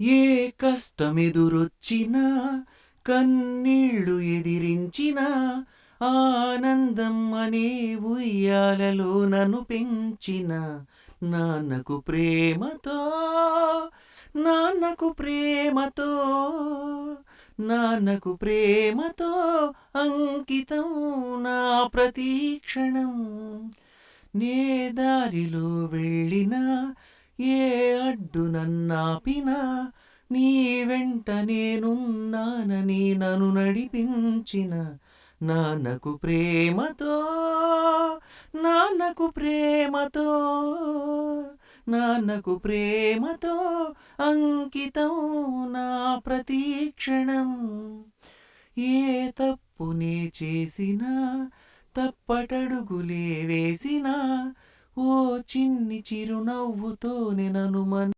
ఏ కష్టమెదురొచ్చినా కన్నీళ్లు ఎదిరించినా ఆనందం అనే ఉయ్యాలలో నన్ను పెంచిన నాన్నకు ప్రేమతో నాన్నకు ప్రేమతో నాన్నకు ప్రేమతో అంకితం నా ప్రతీక్షణం. నే దారిలో వెళ్ళినా ఏ అడ్డు నన్నాపినా నీ వెంట నేనున్నానని నన్ను నడిపించిన నాన్నకు ప్రేమతో నాన్నకు ప్రేమతో నాన్నకు ప్రేమతో అంకితం నా ప్రతీక్షణం. ఏ తప్పునే చేసినా తప్పటడుగులే వేసినా ఓ చిన్ని చిరునవ్వుతోనే నన్ను